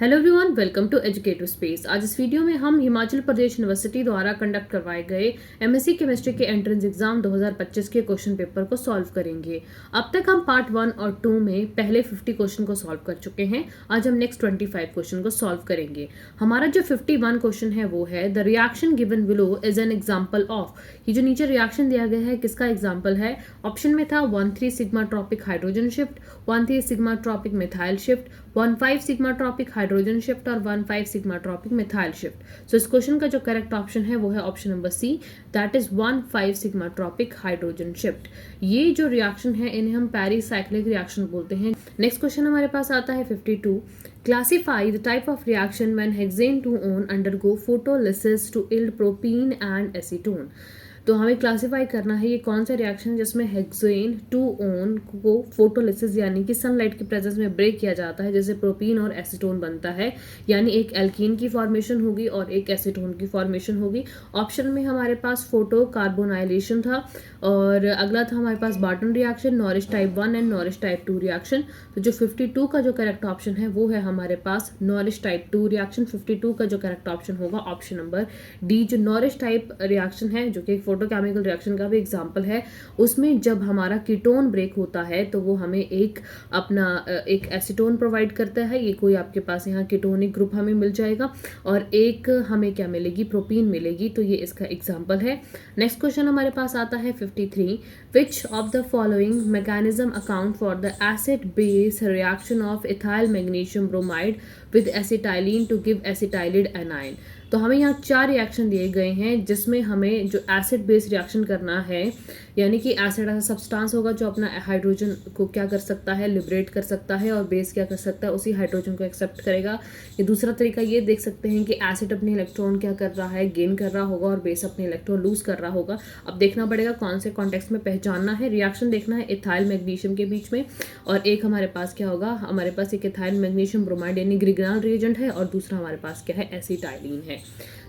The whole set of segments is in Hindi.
Hello everyone, welcome to educative space. आज इस वीडियो में हम हिमाचल प्रदेश यूनिवर्सिटी द्वारा कंडक्ट करवाए गए एमएससी केमिस्ट्री के एंट्रेंस एग्जाम 2025 के क्वेश्चन पेपर को सॉल्व करेंगे। अब तक हम पार्ट 1 और 2 में पहले 50 क्वेश्चन को सॉल्व कर चुके हैं। आज हम नेक्स्ट 25 क्वेश्चन को सॉल्व करेंगे। हमारा जो 51 क्वेश्चन है वो है the reaction given below is an example of. ये जो नीचे रिएक्शन दिया गया है किसका एग्जाम्पल है? ऑप्शन में था 1,3 sigmatropic hydrogen shift, 1,3 sigmatropic methyl shift, 1,5 sigmatropic hydrogen shift और 1,5 sigmatropic methyl shift. So इस क्वेश्चन का जो करेक्ट ऑप्शन है वो है option number C, that is 1,5 sigmatropic hydrogen shift. ये जो रिएक्शन है इन्हें हम पेरिसाइक्लिक रिएक्शन बोलते हैं। नेक्स्ट क्वेश्चन हमारे पास आता है 52। Classify the type of reaction when hexane 2-on undergo photolysis to yield propene and acetone. तो हमें क्लासिफाई करना है ये कौन सा रिएक्शन जिसमें हेक्सेन 2-on को फोटोलिसिस यानी कि सनलाइट की प्रेजेंस में ब्रेक किया जाता है, जैसे प्रोपीन और एसीटोन बनता है। यानी एक एल्कीन की फॉर्मेशन होगी और एक एसीटोन की फॉर्मेशन होगी। ऑप्शन में हमारे पास फोटो कार्बोनाइलेशन था और अगला था हमारे पास Barton reaction, Norrish type 1 and Norrish type 2 reaction. तो जो 52 का जो करेक्ट ऑप्शन है वो है हमारे पास नॉरिश टाइप 2 रिएक्शन। 52 का जो करेक्ट ऑप्शन होगा ऑप्शन नंबर डी। जो नॉरिश टाइप रिएक्शन है जो कि फोटोकेमिकल रिएक्शन का भी एग्जांपल है, उसमें जब हमारा कीटोन ब्रेक होता है तो वो हमें एक एसीटोन प्रोवाइड करता है। ये कोई आपके पास यहाँ कीटोनिक ग्रुप हमें मिल जाएगा और एक हमें क्या मिलेगी, प्रोपीन मिलेगी। तो ये इसका एग्जांपल है। नेक्स्ट क्वेश्चन हमारे पास आता है 53। Which of the following mechanism account for the acid base reaction of ethyl magnesium bromide with acetylene to give acetylide anion. तो हमें यहाँ 4 रिएक्शन दिए गए हैं जिसमें हमें जो एसिड बेस रिएक्शन करना है, यानी कि एसिड ऐसा सब्सटेंस होगा जो अपना हाइड्रोजन को क्या कर सकता है, लिबरेट कर सकता है, और बेस क्या कर सकता है, उसी हाइड्रोजन को एक्सेप्ट करेगा। ये दूसरा तरीका ये देख सकते हैं कि एसिड अपने इलेक्ट्रॉन क्या कर रहा है, गेन कर रहा होगा, और बेस अपने इलेक्ट्रॉन लूज कर रहा होगा। अब देखना पड़ेगा कौन से कॉन्टेक्स्ट में पहचानना है। रिएक्शन देखना है इथाइल मैग्नीशियम के बीच में, और एक हमारे पास क्या होगा, हमारे पास एक इथाइल मैग्नीशियम ब्रोमाइड यानी ग्रिगनाल रिएजेंट है, और दूसरा हमारे पास क्या है, एसिटाइलिन है।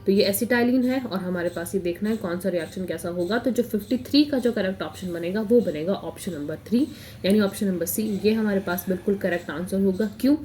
तो ये एसिटाइलिन है और हमारे पास ये देखना है कौन सा रिएक्शन कैसा होगा। तो जो 53 का जो करेक्ट ऑप्शन बनेगा वो बनेगा ऑप्शन नंबर 3 यानी ऑप्शन नंबर सी। ये हमारे पास बिल्कुल करेक्ट आंसर होगा। क्यों?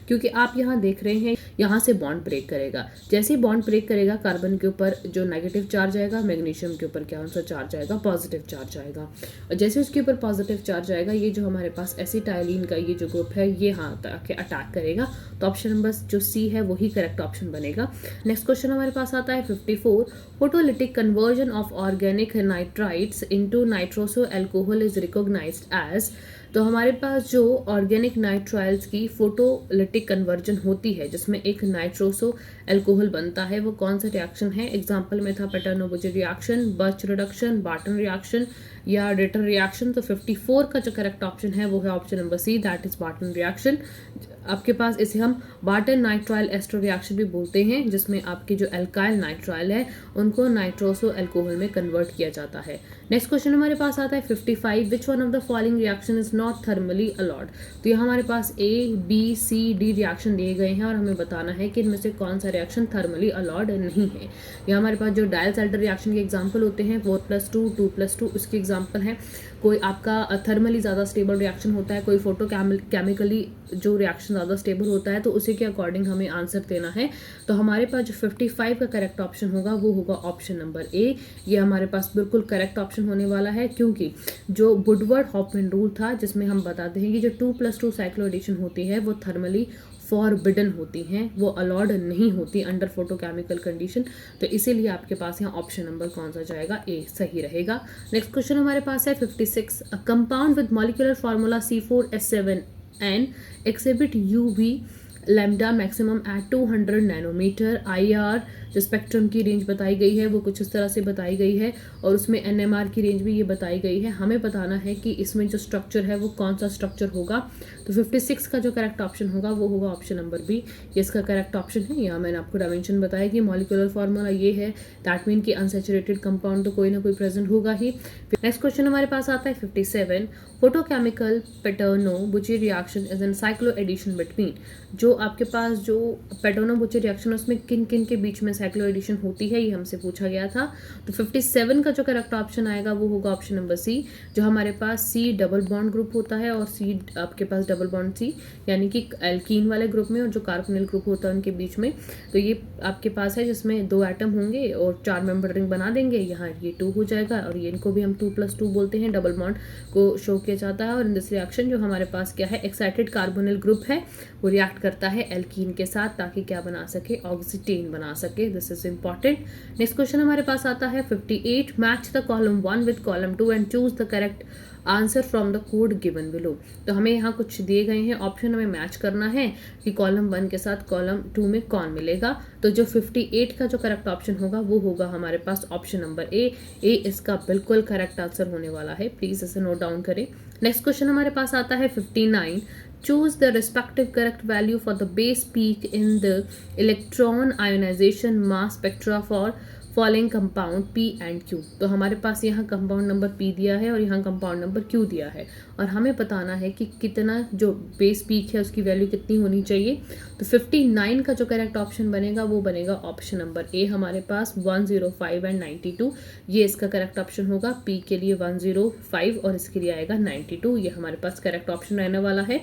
क्योंकि आप यहाँ देख रहे हैं यहाँ से बॉन्ड ब्रेक करेगा। जैसे ही बॉन्ड ब्रेक करेगा कार्बन के ऊपर जो नेगेटिव चार्ज आएगा, मैग्नीशियम के ऊपर क्या सा चार्ज आएगा, पॉजिटिव चार्ज आएगा। और जैसे उसके ऊपर पॉजिटिव चार्ज आएगा, ये जो हमारे पास एसिटाइलिन का ये जो ग्रुप है ये हाँ आके अटैक करेगा। तो ऑप्शन नंबर जो सी है वही करेक्ट ऑप्शन बनेगा। नेक्स्ट क्वेश्चन हमारे पास आता है 54। Photolytic conversion of organic nitrites into nitroso alcohol is recognized as. तो हमारे पास जो ऑर्गेनिक नाइट्राइल्स की फोटोलिटिक कन्वर्जन होती है जिसमें एक नाइट्रोसो एल्कोहल बनता है, वो कौन सा रिएक्शन है? एग्जांपल में था Paterno Buchi reaction, Birch reduction, Barton reaction या रिटर रिएक्शन। तो 54 का जो करेक्ट ऑप्शन है वो है option number C, that is Barton reaction. आपके पास इसे हम बार्टन नाइट्राइल एस्टर रिएक्शन भी बोलते हैं, जिसमें आपके जो एल्काइल नाइट्राइल है उनको नाइट्रोसो एल्कोहल में कन्वर्ट किया जाता है। नेक्स्ट क्वेश्चन हमारे पास आता है 55। Which one of the following reaction is not thermally allowed. तो यहाँ हमारे पास A, B, C, D reaction दिए गए हैं और हमें बताना है कि इनमें से कौन सा रिएक्शन थर्मली अलॉर्ड नहीं है। यहाँ हमारे पास जो डायल सेल्टर रिएक्शन के एग्जाम्पल होते हैं 4+2, 2+2 उसके एग्जाम्पल हैं। कोई आपका थर्मली ज़्यादा स्टेबल रिएक्शन होता है, कोई फोटो केमिकली जो रिएक्शन ज़्यादा स्टेबल होता है, तो उसी के अकॉर्डिंग हमें आंसर देना है। तो हमारे पास जो 55 का करेक्ट ऑप्शन होगा वो होगा ऑप्शन नंबर ए। ये हमारे पास बिल्कुल करेक्ट ऑप्शन होने वाला है, क्योंकि जो वुडवर्ड हॉफमैन रूल था जिसमें हम बताते हैं कि जो 2+2 साइक्लो एडिशन होती है वो थर्मली फॉरबिडन होती हैं, वो अलॉर्ड नहीं होती अंडर फोटोकेमिकल कंडीशन। तो इसीलिए आपके पास यहाँ ऑप्शन नंबर कौन सा जाएगा, ए सही रहेगा। नेक्स्ट क्वेश्चन हमारे पास है 56। A compound with molecular formula C4H7N exhibit UV lambda maximum at 200 nanometer. IR जो स्पेक्ट्रम की रेंज बताई गई है वो कुछ इस तरह से बताई गई है, और उसमें NMR की रेंज भी ये बताई गई है। हमें बताना है कि इसमें जो स्ट्रक्चर है वो कौन सा स्ट्रक्चर होगा। तो 56 का जो करेक्ट ऑप्शन होगा वो होगा ऑप्शन नंबर बी। ये इसका करेक्ट ऑप्शन है। यहाँ मैंने आपको डायमेंशन बताया कि मॉलिक्यूलर फार्मूला ये है, दैट मीन कि अनसैचुरेटेड कंपाउंड तो कोई ना कोई प्रेजेंट होगा ही। नेक्स्ट क्वेश्चन हमारे पास आता है 57। Photochemical Paterno Buchi reaction is an cycloaddition between. जो आपके पास जो पेटोनो-बुचे रिएक्शन है उसमें किन किन के बीच में साइक्लोएडिशन होती है, ये हमसे पूछा गया था। तो 57 का जो करेक्ट ऑप्शन आएगा वो होगा ऑप्शन नंबर सी, जो हमारे पास सी डबल बॉन्ड ग्रुप होता है और सी आपके पास डबल बॉन्ड सी यानी कि एल्कीन वाले ग्रुप में और जो कार्बोनिल ग्रुप होता है उनके बीच में। तो ये आपके पास है जिसमें 2 एटम होंगे और 4 मेंबर रिंग बना देंगे। यहाँ ये 2 हो जाएगा और ये इनको भी हम 2+2 बोलते हैं, डबल बॉन्ड को शो किया जाता है। और इन दिस रिएक्शन जो हमारे पास क्या है, एक्साइटेड कार्बोनिल ग्रुप है, वो रिएक्ट करता है एल्कीन के साथ ताकि क्या बना सके, ऑक्सीटेन बना सके। This is important. Next question हमारे पास आता है 58, match the column 1 with column 2 and choose the correct answer from the code given below. तो हमें यहाँ कुछ दिए गए हैं ऑप्शन, हमें मैच करना है कि कॉलम 1 के साथ कॉलम 2 में कौन मिलेगा। तो जो 58 का जो करेक्ट ऑप्शन होगा वो होगा हमारे पास ऑप्शन नंबर ए इसका बिल्कुल करेक्ट आंसर होने वाला है, प्लीज इसे नोट डाउन करें। नेक्स्ट क्वेश्चन हमारे पास आता है 59, choose the respective correct value for the base peak in the electron ionization mass spectra for following compound P and Q। तो हमारे पास यहाँ कंपाउंड नंबर P दिया है और यहाँ कंपाउंड नंबर Q दिया है और हमें बताना है कि कितना जो बेस पीक है उसकी वैल्यू कितनी होनी चाहिए। तो 59 का जो करेक्ट ऑप्शन बनेगा वो बनेगा ऑप्शन नंबर ए, हमारे पास 105 एंड 92, ये इसका करेक्ट ऑप्शन होगा। P के लिए 105 और इसके लिए आएगा 92, ये हमारे पास करेक्ट ऑप्शन रहने वाला है।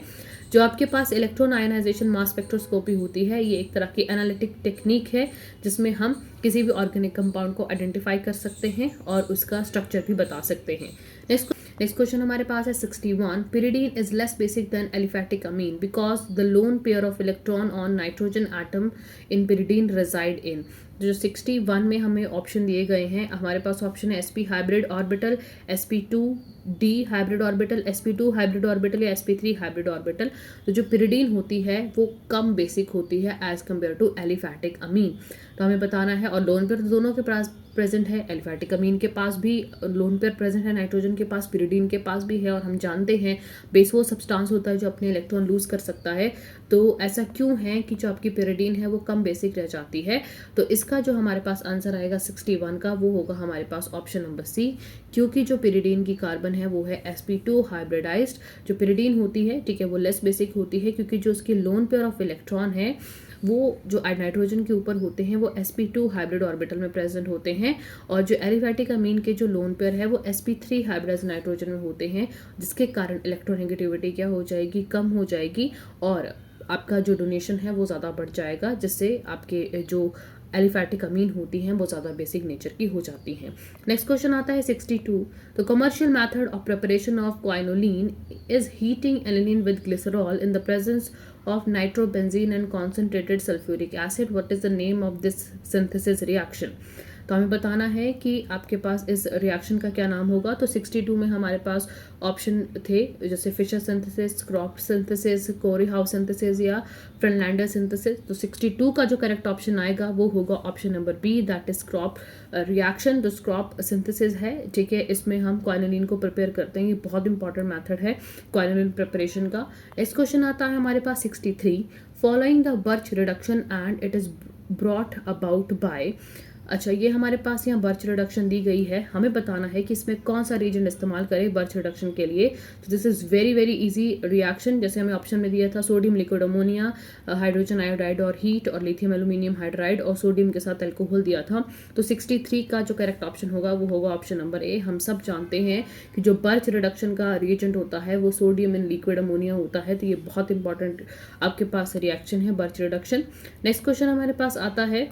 जो आपके पास इलेक्ट्रॉन आयनाइजेशन मास स्पेक्ट्रोस्कोपी होती है, ये एक तरह की एनालिटिक टेक्निक है जिसमें हम किसी भी ऑर्गेनिक कंपाउंड को आइडेंटिफाई कर सकते हैं और उसका स्ट्रक्चर भी बता सकते हैं। नेक्स्ट क्वेश्चन हमारे पास है 61, pyridine is less basic than aliphatic amine because the lone pair of electron on nitrogen atom in pyridine reside in। जो 61 में हमें ऑप्शन दिए गए हैं, हमारे पास ऑप्शन है sp hybrid orbital, sp2d hybrid orbital, sp2 hybrid orbital या sp3 हाइब्रिड ऑर्बिटल। तो जो pyridine होती है वो कम बेसिक होती है एज कम्पेयर टू एलिफैटिक अमीन। तो हमें बताना है, और लोन पेयर दोनों के पास प्रेजेंट है, एलिफैटिक अमीन के पास भी लोन पेयर प्रेजेंट है, नाइट्रोजन के पास, pyridine के पास भी है। और हम जानते हैं बेस वो सब्सटेंस होता है जो अपने इलेक्ट्रॉन लूज कर सकता है। तो ऐसा क्यों है कि जो आपकी pyridine है वो कम बेसिक रह जाती है। तो इसका जो हमारे पास आंसर आएगा 61 का वो होगा हमारे पास ऑप्शन नंबर सी, क्योंकि जो pyridine की कार्बन है वो है sp2 हाइब्रिडाइज्ड। जो pyridine होती है, ठीक है, वो लेस बेसिक होती है क्योंकि जो उसकी लोन पेयर ऑफ इलेक्ट्रॉन है वो जो नाइट्रोजन के ऊपर होते हैं वो sp2 हाइब्रिड ऑर्बिटल में प्रेजेंट होते हैं, और जो एलिफैटिक अमीन के जो लोन पेयर है वो sp3 हाइब्रिडाइज्ड नाइट्रोजन में होते हैं, जिसके कारण इलेक्ट्रोनेगेटिविटी क्या हो जाएगी, कम हो जाएगी और आपका जो डोनेशन है वो ज़्यादा बढ़ जाएगा, जिससे आपके जो एलिफैटिक अमीन होती हैं वो ज़्यादा बेसिक नेचर की हो जाती हैं। नेक्स्ट क्वेश्चन आता है 62, तो commercial method of preparation of quinoline is heating aniline with glycerol in the presence of nitrobenzene and concentrated sulfuric acid. What is the name of this synthesis reaction? तो हमें बताना है कि आपके पास इस रिएक्शन का क्या नाम होगा। तो 62 में हमारे पास ऑप्शन थे जैसे फिशर सिंथेसिस, क्रॉप सिंथेसिस, कोरी हाउस सिंथेसिस या फ्रेनलैंडर सिंथेसिस। तो 62 का जो करेक्ट ऑप्शन आएगा वो होगा option number B, that is Cope reaction. जो क्रॉप सिंथेसिस है, ठीक है, इसमें हम क्वाइनोलिन को प्रिपेयर करते हैं। ये बहुत इंपॉर्टेंट मेथड है क्वाइनोलिन प्रिपरेशन का। नेक्स्ट क्वेश्चन आता है हमारे पास 63, following the birch reduction and it is brought about by. अच्छा, ये हमारे पास यहाँ बर्च रिडक्शन दी गई है, हमें बताना है कि इसमें कौन सा रीजन इस्तेमाल करें बर्च रिडक्शन के लिए। तो this is very very easy reaction. जैसे हमें ऑप्शन में दिया था sodium liquid ammonia, hydrogen iodide और हीट, और लिथियम एल्यूमिनियम हाइड्राइड और सोडियम के साथ अल्कोहल दिया था। तो 63 का जो करेक्ट ऑप्शन होगा वो होगा ऑप्शन नंबर ए। हम सब जानते हैं कि जो बर्च रिडक्शन का रिएजेंट होता है वो सोडियम इन लिक्विड अमोनिया होता है। तो ये बहुत इंपॉर्टेंट आपके पास रिएक्शन है बर्च रिडक्शन। नेक्स्ट क्वेश्चन हमारे पास आता है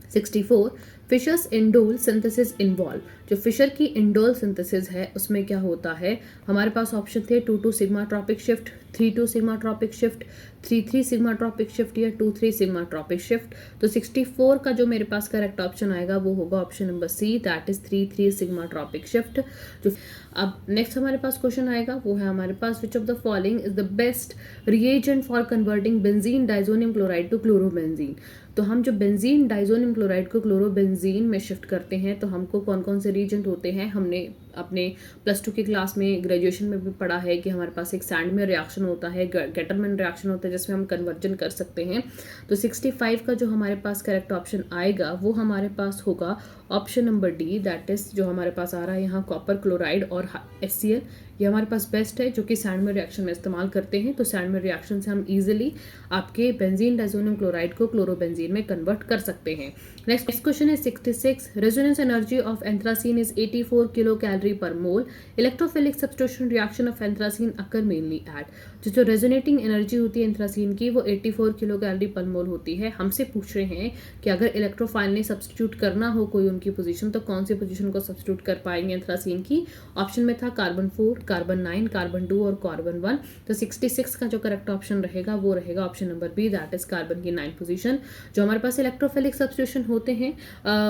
64, फिशर्स इंडोल सिंथेसिस इन्वॉल्व। जो फिशर की इंडोल सिंथेसिस है उसमें क्या होता है, हमारे पास ऑप्शन थे 2-2 sigmatropic shift, 3-2 sigmatropic shift, 3-3 sigmatropic shift या 2-3 सिग्मा ट्रॉपिक शिफ्ट। तो 64 का जो मेरे पास करेक्ट ऑप्शन आएगा वो होगा option number C, that is 3-3 sigmatropic shift. जो अब नेक्स्ट हमारे पास क्वेश्चन आएगा वो है हमारे पास, which of the following is the best reagent for converting benzene diazonium chloride to chlorobenzene. तो हम जो बेंजीन डाइजोनियम क्लोराइड को क्लोरोबेंजीन में शिफ्ट करते हैं तो हमको कौन कौन से रिएजेंट होते हैं, हमने अपने +2 की क्लास में ग्रेजुएशन में भी पढ़ा है कि हमारे पास एक सैंडमेयर रिएक्शन होता है, गेटरमैन रिएक्शन होता है जिसमें हम कन्वर्जन कर सकते हैं। तो 65 का जो हमारे पास करेक्ट ऑप्शन आएगा वो हमारे पास होगा option number D, that is जो हमारे पास आ रहा है यहाँ कॉपर क्लोराइड और HCl। ये हमारे पास बेस्ट है जो कि सैंडमेयर रिएक्शन में इस्तेमाल करते हैं। तो सैंडमेयर रिएक्शन से हम इजीली आपके बेंजीन डाइज़ोनियम क्लोराइड को क्लोरोबेंजीन में कन्वर्ट कर सकते हैं। नेक्स्ट क्वेश्चन है 66। Resonance energy of anthracene is 84 kilo calorie per mole. Electrophilic substitution reaction of anthracene occur mainly at. जो रेजोनेटिंग एनर्जी होती है एंथ्रासीन की वो 84 किलो कैलोरी पर मोल होती है। हमसे पूछ रहे हैं कि अगर इलेक्ट्रोफाइल ने सब्स्टिट्यूट करना हो कोई उनकी पोजीशन तो कौन सी पोजीशन को सब्स्टिट्यूट कर पाएंगे एंथ्रासीन की। ऑप्शन में था कार्बन 4, कार्बन 9, कार्बन 2 और कार्बन 1। तो 66 का जो करेक्ट ऑप्शन रहेगा वो रहेगा option number B, that is carbon की 9 पोजीशन। जो हमारे पास इलेक्ट्रोफिलिक सब्स्टिट्यूशन होते हैं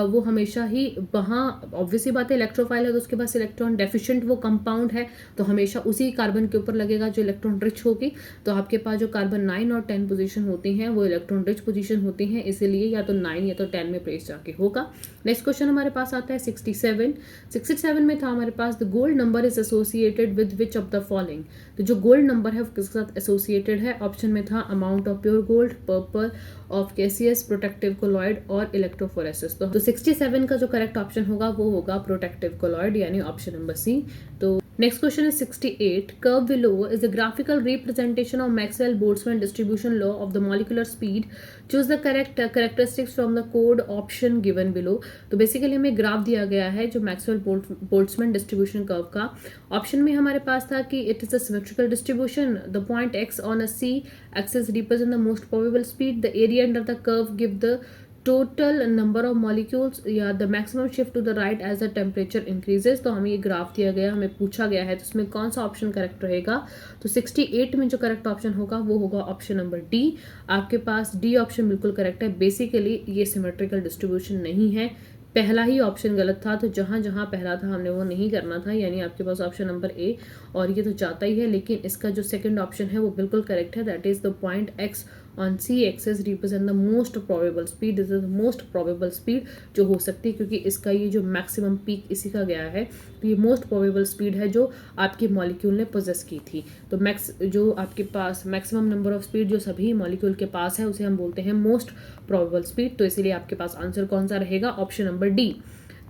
वो हमेशा ही वहाँ ऑब्वियसली बात है इलेक्ट्रोफाइल है तो उसके पास इलेक्ट्रॉन डेफिशिएंट वो कंपाउंड है तो हमेशा उसी कार्बन के ऊपर लगेगा जो इलेक्ट्रॉन रिच होगी। तो आपके पास जो कार्बन 9 और 10 पोजीशन होती हैं वो इलेक्ट्रॉन रिच पोजीशन होती हैं, इसीलिए या तो 9 या तो 10 में प्लेस जाके होगा। नेक्स्ट क्वेश्चन हमारे पास आता है 67। 67 में था हमारे पास the gold number is associated with which of the following. तो जो गोल्ड नंबर है वो किसके साथ एसोसिएटेड है। ऑप्शन में था amount of pure gold, purple of Cassius, protective colloid और इलेक्ट्रोफोरेसिस। तो 67 का जो करेक्ट ऑप्शन होगा वो होगा प्रोटेक्टिव कोलॉइड यानी ऑप्शन नंबर सी। तो नेक्स्ट क्वेश्चन है 68. Curve below is a graphical representation of Maxwell-Boltzmann distribution law of the molecular speed. Choose the correct characteristics from the code option given below. तो बेसिकली हमें ग्राफ दिया गया है जो मैक्सवेल बोल्ट्जमैन डिस्ट्रीब्यूशन कर्व का। ऑप्शन में हमारे पास था कि it is a symmetrical distribution, the point x on a c axis represent the most probable speed, the area under the curve give the total number of molecules या the maximum shift to the right as the temperature increases. तो हमें ये ग्राफ दिया गया, हमें पूछा गया है तो उसमें कौन सा ऑप्शन करेक्ट रहेगा। तो 68 में जो करेक्ट ऑप्शन होगा वो होगा ऑप्शन नंबर डी। आपके पास डी ऑप्शन बिल्कुल करेक्ट है। बेसिकली ये सिमेट्रिकल डिस्ट्रीब्यूशन नहीं है, पहला ही ऑप्शन गलत था। तो जहां जहां पहला था हमने वो नहीं करना था, यानी आपके पास ऑप्शन नंबर ए और ये तो जाता ही है, लेकिन इसका जो सेकंड ऑप्शन है वो बिल्कुल करेक्ट है, that is the point x on C axis represent the most probable speed. This is the most probable speed जो हो सकती है क्योंकि इसका ये जो मैक्सिमम पीक इसी का गया है। तो ये मोस्ट प्रोबेबल स्पीड है जो आपके मॉलिक्यूल ने पोजेस की थी। तो जो आपके पास मैक्सिमम नंबर ऑफ स्पीड जो सभी मॉलिक्यूल के पास है उसे हम बोलते हैं मोस्ट प्रोबेबल स्पीड। तो इसीलिए आपके पास आंसर कौन सा रहेगा, option number D.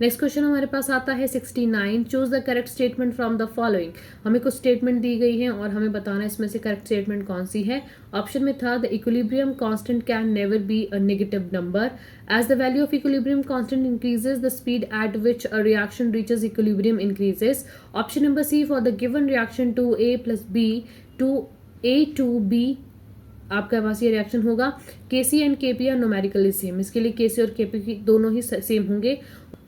Next question हमारे पास आता है 69. Choose the correct statement from the following. हमें कुछ स्टेटमेंट दी गई है और हमें बताना है इसमें से करेक्ट स्टेटमेंट कौन सी है। ऑप्शन में था the equilibrium constant can never be a negative number, as the value of equilibrium constant increases the speed at which a reaction reaches equilibrium increases. Option number C for the given reaction to A + B to A to B आपके पास ये रिएक्शन होगा Kc and Kp are numerically same. इसके लिए Kc और Kp दोनों ही सेम होंगे।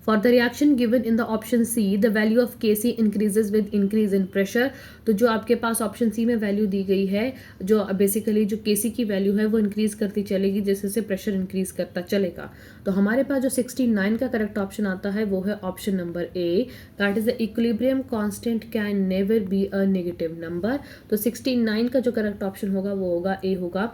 For the reaction given in the option C, the value of Kc increases with increase in pressure. तो जो आपके पास ऑप्शन सी में वैल्यू दी गई है, जो बेसिकली जो Kc की वैल्यू है वो इंक्रीज करती चलेगी जैसे जैसे प्रेशर इंक्रीज करता चलेगा। तो हमारे पास जो 69 का करेक्ट ऑप्शन आता है वो है option number A, that is the equilibrium constant can never be a negative number. तो 69 का जो करेक्ट ऑप्शन होगा वो होगा ए होगा।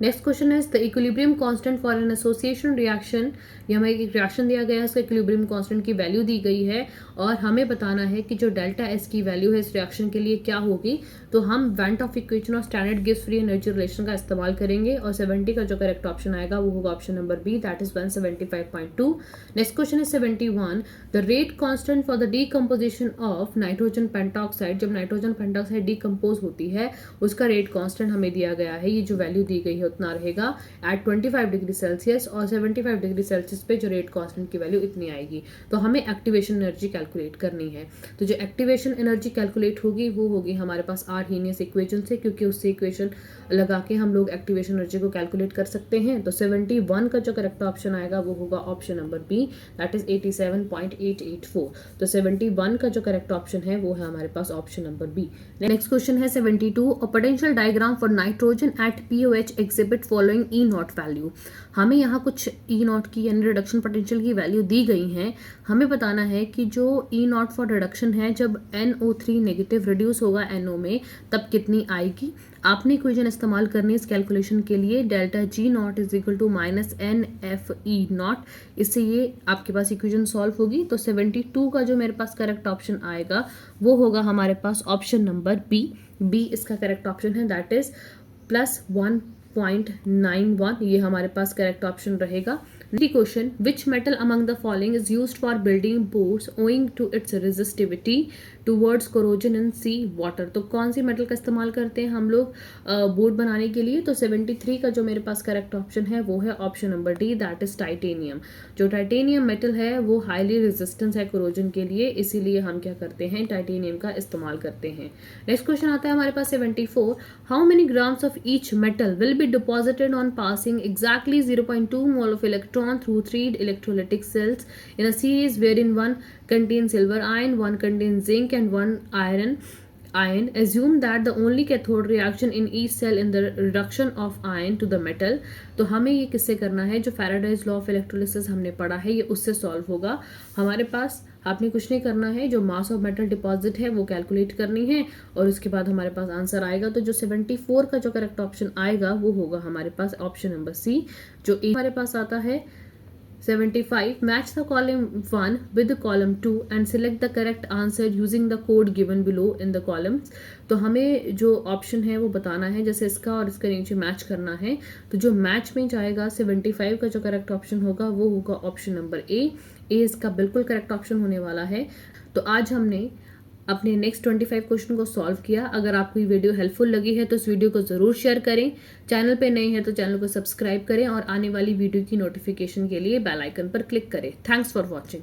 नेक्स्ट क्वेश्चन है the equilibrium constant for an association reaction. ये हमें एक रिएक्शन दिया गया है, उसका इक्विलिब्रियम कांस्टेंट की वैल्यू दी गई है और हमें बताना है कि जो डेल्टा एस की वैल्यू है इस रिएक्शन के लिए क्या होगी। तो हम वेंट ऑफ इक्वेशन और standard gives free energy relation का इस्तेमाल करेंगे और 70 का जो करेक्ट ऑप्शन आएगा वो होगा option number B, that is 175.2। Next question है 71. The rate constant for the decomposition of nitrogen pentoxide. जब नाइट्रोजन पेंटॉक्साइड डीकम्पोज होती है उसका रेट कांस्टेंट हमें दिया गया है, ये जो वैल्यू दी गई है उतना रहेगा एट 25 डिग्री सेल्सियस और 75 डिग्री सेल्सियस पे जो रेट कांस्टेंट की वैल्यू इतनी आएगी। तो हमें एक्टिवेशन एनर्जी कैलकुलेट करनी है। तो जो एक्टिवेशन एनर्जी कैलकुलेट होगी वो होगी हमारे पास आर्हीनियस इक्वेशन से, क्योंकि उससे इक्वेशन लगा के हम लोग एक्टिवेशन एनर्जी को कैलकुलेट कर सकते हैं। तो 71 का जो करेक्ट ऑप्शन आएगा वो होगा option number B, that is 87.884। तो 71 का जो करेक्ट ऑप्शन है वो है हमारे पास option number B. Next question है 72. A potential diagram for nitrogen at pOH exhibit following E naught value. हमें यहाँ कुछ ई नॉट की यानी रिडक्शन पोटेंशियल की वैल्यू दी गई है। हमें बताना है कि जो ई नॉट फॉर रिडक्शन है जब NO3 नेगेटिव रिड्यूस होगा NO में तब कितनी आएगी। आपने इक्वेशन इस्तेमाल करनी इस कैलकुलेशन के लिए delta G naught is equal to minus N F E naught. इससे ये आपके पास इक्वेशन सॉल्व होगी। तो 72 का जो मेरे पास करेक्ट ऑप्शन आएगा वो होगा हमारे पास ऑप्शन नंबर बी। बी इसका करेक्ट ऑप्शन है, दैट इज +1.91। ये हमारे पास करेक्ट ऑप्शन रहेगा। Question, which metal among the following is used for building boats owing to its resistivity towards corrosion in sea water. तो कौन सी मेटल का इस्तेमाल करते हैं हम लोग बोर्ड बनाने के लिए? तो 73 का जो मेरे पास करेक्ट ऑप्शन है वो है option number D, that is titanium. जो टाइटेनियम मेटल है वो हाईली रेजिस्टेंस है कोरोजन के लिए, इसीलिए हम क्या करते हैं, टाइटेनियम का इस्तेमाल करते हैं। नेक्स्ट क्वेश्चन आता है हमारे पास 74, how many grams of each metal will be deposited on passing exactly 0.2 mole of electron through 3 electrolytic cells in a series wherein one contains silver ion, one contains zinc and one iron. Assume that the only cathode reaction in each cell in the reduction of ion to the metal। तो हमें ये किससे करना है, जो फैराडेज लॉ ऑफ इलेक्ट्रोलिसिस हमने पढ़ा है ये उससे सॉल्व होगा। हमारे पास आपने कुछ नहीं करना है, जो मास ऑफ मेटल डिपॉजिट है वो कैलकुलेट करनी है और उसके बाद हमारे पास आंसर आएगा। तो जो 74 का जो करेक्ट ऑप्शन आएगा वो होगा हमारे पास ऑप्शन नंबर सी। जो हमारे पास आता है 75, match the column 1 with the column 2 and select the correct answer using the code given below in the columns। तो हमें जो ऑप्शन है वो बताना है, जैसे इसका और इसका नीचे मैच करना है। तो जो मैच में जाएगा 75 का जो करेक्ट ऑप्शन होगा वो होगा ऑप्शन नंबर ए। इसका बिल्कुल करेक्ट ऑप्शन होने वाला है। तो आज हमने अपने नेक्स्ट 25 क्वेश्चन को सॉल्व किया। अगर आपको ये वीडियो हेल्पफुल लगी है तो इस वीडियो को ज़रूर शेयर करें। चैनल पे नए हैं तो चैनल को सब्सक्राइब करें और आने वाली वीडियो की नोटिफिकेशन के लिए बेल आइकन पर क्लिक करें। Thanks for watching.